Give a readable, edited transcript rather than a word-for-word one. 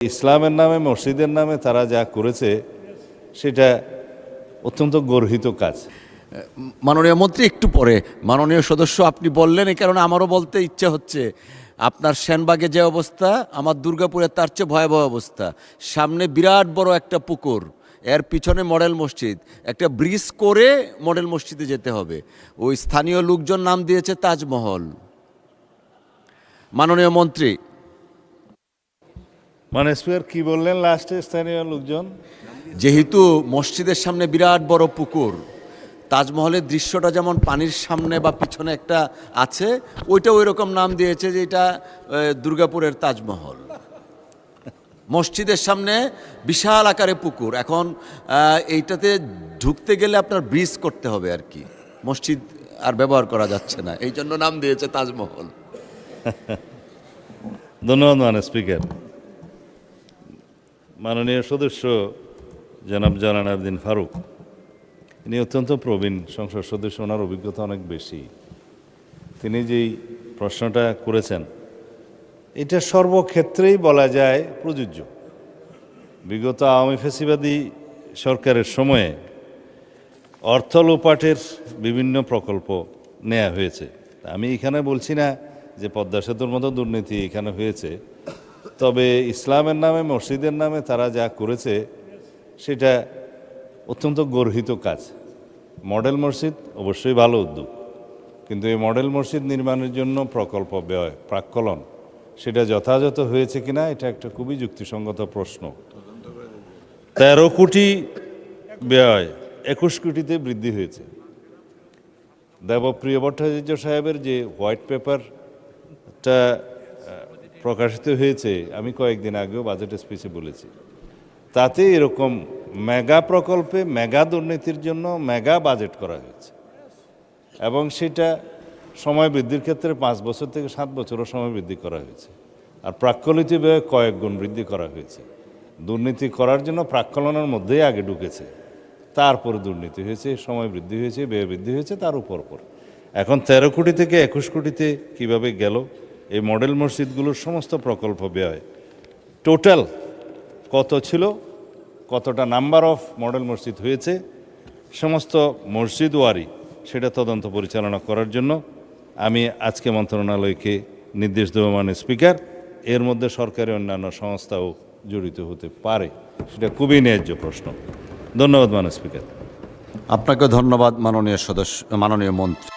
ইসলামের নামে মসজিদের নামে তারা যা করেছে সেটা অত্যন্ত গর্হিত কাজ। মাননীয় মন্ত্রী, একটু পরে মাননীয় সদস্য আপনি বললেন, এই কারণে আমারও বলতে ইচ্ছা হচ্ছে। আপনার সেনবাগে যে অবস্থা, আমার দুর্গাপুরে তার চেয়ে ভয়াবহ অবস্থা। সামনে বিরাট বড় একটা পুকুর, এর পিছনে মডেল মসজিদ, একটা ব্রিজ করে মডেল মসজিদে যেতে হবে। ওই স্থানীয় লোকজন নাম দিয়েছে তাজমহল। মাননীয় মন্ত্রী, মানে স্পিকার কি বললেন লাস্টে? স্থানীয় লোকজন যেহেতু মসজিদের সামনে বিরাট বড় পুকুর, তাজমহলের দৃশ্যটা যেমন পানির সামনে বা পিছনে একটা আছে, ওইটা ওই রকম নাম দিয়েছে যে এটা দুর্গাপুরের তাজমহল। মসজিদের সামনে বিশাল আকারে পুকুর। এখন এইটাতে ঢুকতে গেলে আপনার ব্রিজ করতে হবে আর কি, মসজিদ আর ব্যবহার করা যাচ্ছে না, এই জন্য নাম দিয়েছে তাজমহল। ধন্যবাদ মাননীয় স্পিকার। মাননীয় সদস্য জনাব জালাল আবেদিন ফারুক, ইনি অত্যন্ত প্রবীণ সংসদ সদস্য, ওনার অভিজ্ঞতা অনেক বেশি। তিনি যেই প্রশ্নটা করেছেন এটা সর্বক্ষেত্রেই বলা যায় প্রযোজ্য। বিগত আওয়ামী ফ্যাসিবাদী সরকারের সময়ে অর্থ লোপাটের বিভিন্ন প্রকল্প নেওয়া হয়েছে। আমি এখানে বলছি না যে পদ্মা সেতুর মতো দুর্নীতি এখানে হয়েছে, তবে ইসলামের নামে মসজিদের নামে তারা যা করেছে সেটা অত্যন্ত গর্হিত কাজ। মডেল মসজিদ অবশ্যই ভালো উদ্যোগ, কিন্তু এই মডেল মসজিদ নির্মাণের জন্য প্রকল্প ব্যয় প্রাক্কলন সেটা যথাযথ হয়েছে কিনা এটা একটা খুবই যুক্তিসঙ্গত প্রশ্ন। 13 কোটি ব্যয় 21 কোটিতে বৃদ্ধি হয়েছে। দেবপ্রিয় ভট্টাচার্য সাহেবের যে হোয়াইট পেপারটা প্রকাশিত হয়েছে, আমি কয়েকদিন আগেও বাজেট স্পিচে বলেছি, তাতে এরকম মেগা প্রকল্পে মেগা দুর্নীতির জন্য মেগা বাজেট করা হয়েছে এবং সেটা সময় বৃদ্ধির ক্ষেত্রে 5 বছর থেকে 7 বছরও সময় বৃদ্ধি করা হয়েছে। আর প্রাক্কলিত ব্যয় কয়েক গুণ বৃদ্ধি করা হয়েছে। দুর্নীতি করার জন্য প্রাক্কলনের মধ্যেই আগে ঢুকেছে, তারপরে দুর্নীতি হয়েছে, সময় বৃদ্ধি হয়েছে, ব্যয় বৃদ্ধি হয়েছে, তার উপর এখন 13 কোটি থেকে 21 কোটিতে কিভাবে গেল? এই মডেল মসজিদগুলোর সমস্ত প্রকল্প ব্যয় টোটাল কত ছিল, কতটা নাম্বার অফ মডেল মসজিদ হয়েছে, সমস্ত মসজিদ ওয়ারি সেটা তদন্ত পরিচালনা করার জন্য আমি আজকে মন্ত্রণালয়কে নির্দেশ দেব মাননীয় স্পিকার। এর মধ্যে সরকারি অন্যান্য সংস্থাও জড়িত হতে পারে, সেটা খুবই ন্যায্য প্রশ্ন। ধন্যবাদ মাননীয় স্পিকার। আপনাকে ধন্যবাদ মাননীয় সদস্য, মাননীয় মন্ত্রী।